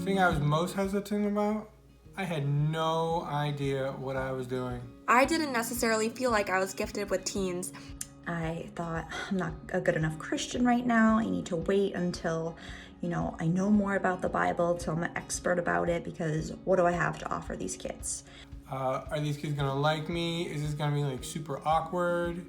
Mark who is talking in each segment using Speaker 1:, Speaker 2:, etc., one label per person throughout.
Speaker 1: thing I was most hesitant about, I had no idea what I was doing.
Speaker 2: I didn't necessarily feel like I was gifted with teens.
Speaker 3: I thought, I'm not a good enough Christian right now. I need to wait until, I know more about the Bible, till I'm an expert about it, because what do I have to offer these kids?
Speaker 1: Are these kids gonna like me? Is this gonna be like super awkward?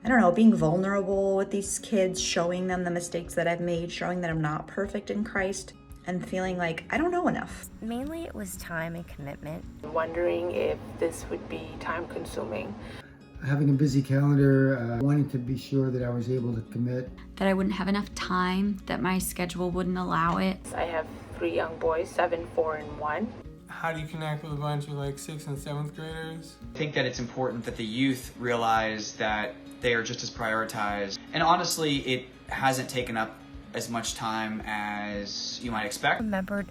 Speaker 3: I don't know, being vulnerable with these kids, showing them the mistakes that I've made, showing that I'm not perfect in Christ, and feeling like I don't know enough.
Speaker 4: Mainly it was time and commitment.
Speaker 5: Wondering if this would be time consuming.
Speaker 6: Having a busy calendar, wanting to be sure that I was able to commit.
Speaker 7: That I wouldn't have enough time, that my schedule wouldn't allow it.
Speaker 5: I have 3 young boys, 7, 4, and 1.
Speaker 1: How do you connect with a bunch of like 6th and 7th graders?
Speaker 8: I think that it's important that the youth realize that they are just as prioritized. And honestly, it hasn't taken up as much time as you might expect.
Speaker 4: I remembered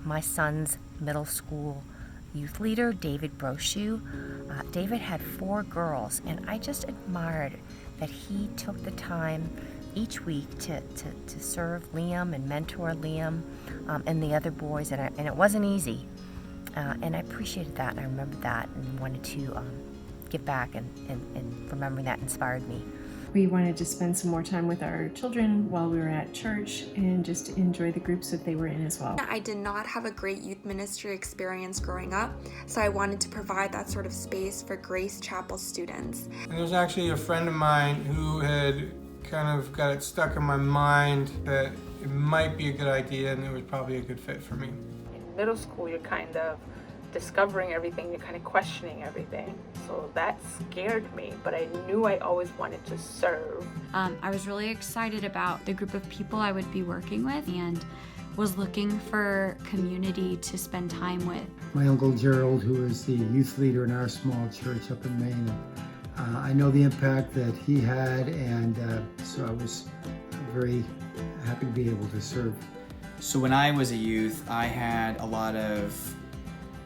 Speaker 4: my son's middle school youth leader, David Brochu. David had 4 girls, and I just admired that he took the time each week to serve Liam and mentor Liam and the other boys, and it wasn't easy. And I appreciated that, and I remembered that, and wanted to give back, and remembering that inspired me.
Speaker 9: We wanted to spend some more time with our children while we were at church and just enjoy the groups that they were in as well.
Speaker 2: I did not have a great youth ministry experience growing up, so I wanted to provide that sort of space for Grace Chapel students.
Speaker 1: And there's actually a friend of mine who had kind of got it stuck in my mind that it might be a good idea and it was probably a good fit for me.
Speaker 5: In middle school, you're kind of discovering everything, you're kind of questioning everything. So that scared me, but I knew I always wanted to serve.
Speaker 7: I was really excited about the group of people I would be working with and was looking for community to spend time with.
Speaker 6: My Uncle Gerald, who is the youth leader in our small church up in Maine, I know the impact that he had, and so I was very happy to be able to serve.
Speaker 8: So when I was a youth, I had a lot of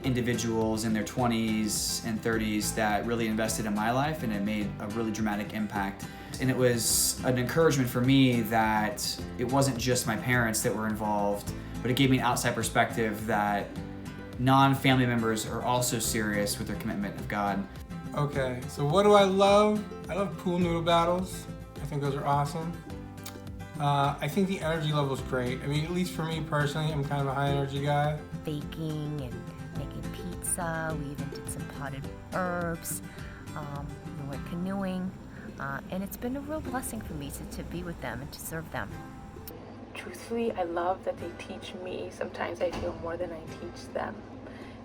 Speaker 8: individuals in their 20s and 30s that really invested in my life, and it made a really dramatic impact. And it was an encouragement for me that it wasn't just my parents that were involved, but it gave me an outside perspective that non-family members are also serious with their commitment of God.
Speaker 1: Okay, so what do I love? I love pool noodle battles. I think those are awesome. I think the energy level is great. I mean, at least for me personally, I'm kind of a high energy guy.
Speaker 4: Baking and making pizza. We even did some potted herbs. We went canoeing. And it's been a real blessing for me to be with them and to serve them.
Speaker 5: Truthfully, I love that they teach me. Sometimes I feel more than I teach them.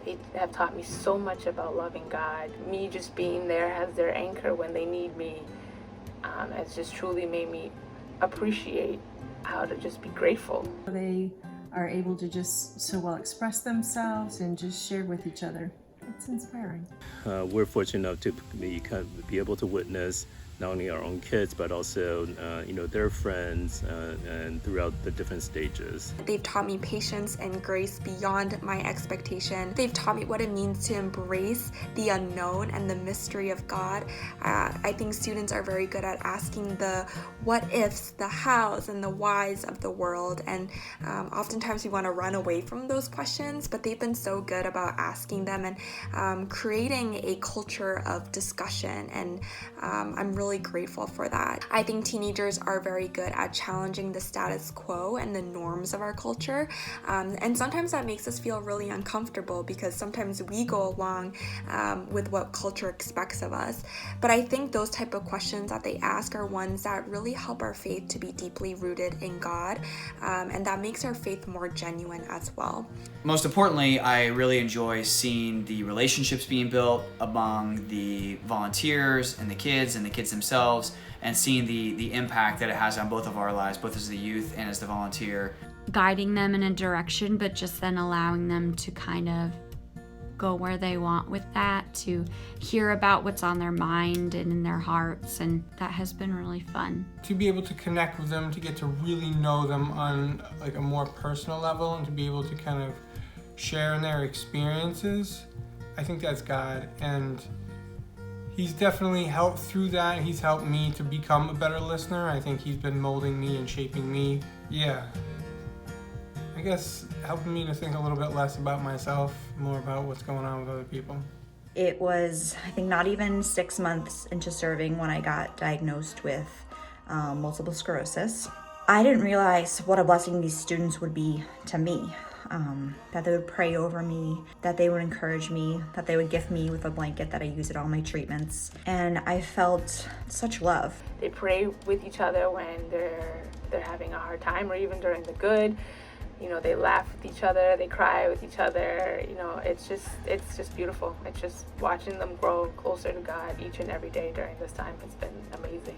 Speaker 5: They have taught me so much about loving God. Me just being there as their anchor when they need me has just truly made me appreciate how to just be grateful.
Speaker 9: They are able to just so well express themselves and just share with each other. It's inspiring.
Speaker 10: We're fortunate enough to be able to witness not only our own kids, but also their friends and throughout the different stages.
Speaker 2: They've taught me patience and grace beyond my expectation. They've taught me what it means to embrace the unknown and the mystery of God. I think students are very good at asking the what ifs, the hows, and the whys of the world, and oftentimes we want to run away from those questions, but they've been so good about asking them and creating a culture of discussion, and I'm really grateful for that. I think teenagers are very good at challenging the status quo and the norms of our culture, and sometimes that makes us feel really uncomfortable because sometimes we go along with what culture expects of us. But I think those type of questions that they ask are ones that really help our faith to be deeply rooted in God, and that makes our faith more genuine as well.
Speaker 8: Most importantly, I really enjoy seeing the relationships being built among the volunteers and the kids themselves, and seeing the impact that it has on both of our lives, both as the youth and as the volunteer.
Speaker 7: Guiding them in a direction, but just then allowing them to kind of go where they want with that, to hear about what's on their mind and in their hearts, and that has been really fun.
Speaker 1: To be able to connect with them, to get to really know them on like a more personal level, and to be able to kind of share in their experiences, I think that's God, and He's definitely helped through that. He's helped me to become a better listener. I think He's been molding me and shaping me. Yeah. guess helping me to think a little bit less about myself, more about what's going on with other people.
Speaker 3: It was, I think, not even 6 months into serving when I got diagnosed with multiple sclerosis. I didn't realize what a blessing these students would be to me, that they would pray over me, that they would encourage me, that they would gift me with a blanket that I use at all my treatments. And I felt such love.
Speaker 5: They pray with each other when they're having a hard time, or even during the good. You know, they laugh with each other, they cry with each other. You know, it's just beautiful. It's just watching them grow closer to God each and every day during this time. It's been amazing.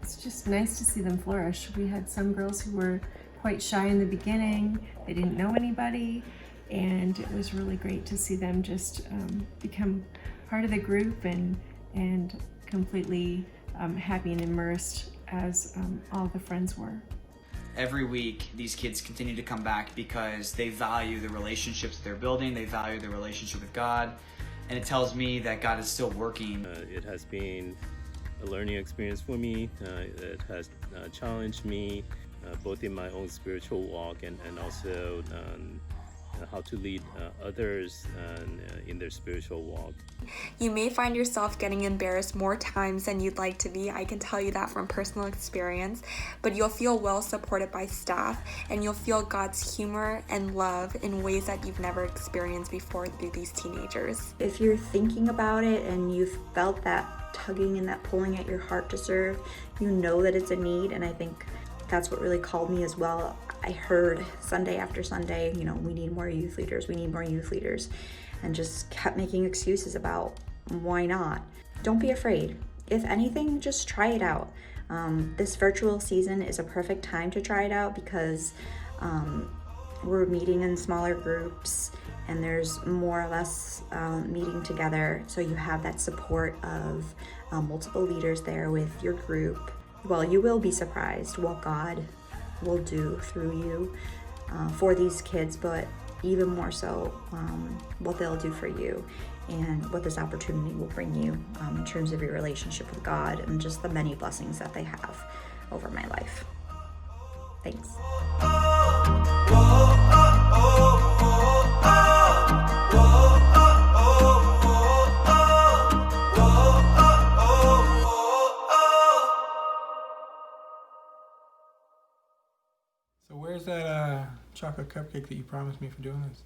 Speaker 9: It's just nice to see them flourish. We had some girls who were quite shy in the beginning. They didn't know anybody, and it was really great to see them just become part of the group and completely happy and immersed as all the friends were.
Speaker 8: Every week, these kids continue to come back because they value the relationships they're building, they value the relationship with God, and it tells me that God is still working.
Speaker 10: It has been a learning experience for me. It has challenged me both in my own spiritual walk and also how to lead others in their spiritual walk.
Speaker 2: You may find yourself getting embarrassed more times than you'd like to be. I can tell you that from personal experience, but you'll feel well supported by staff, and you'll feel God's humor and love in ways that you've never experienced before through these teenagers.
Speaker 3: If you're thinking about it and you've felt that tugging and that pulling at your heart to serve, you know that it's a need, and I think that's what really called me as well. I heard Sunday after Sunday, you know, we need more youth leaders, and just kept making excuses about why not. Don't be afraid. If anything, just try it out. This virtual season is a perfect time to try it out because we're meeting in smaller groups and there's more or less meeting together, so you have that support of multiple leaders there with your group. Well, you will be surprised what God will do through you for these kids, but even more so what they'll do for you and what this opportunity will bring you in terms of your relationship with God and just the many blessings that they have over my life. Thanks.
Speaker 1: So where's that chocolate cupcake that you promised me for doing this?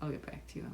Speaker 11: I'll get back to you.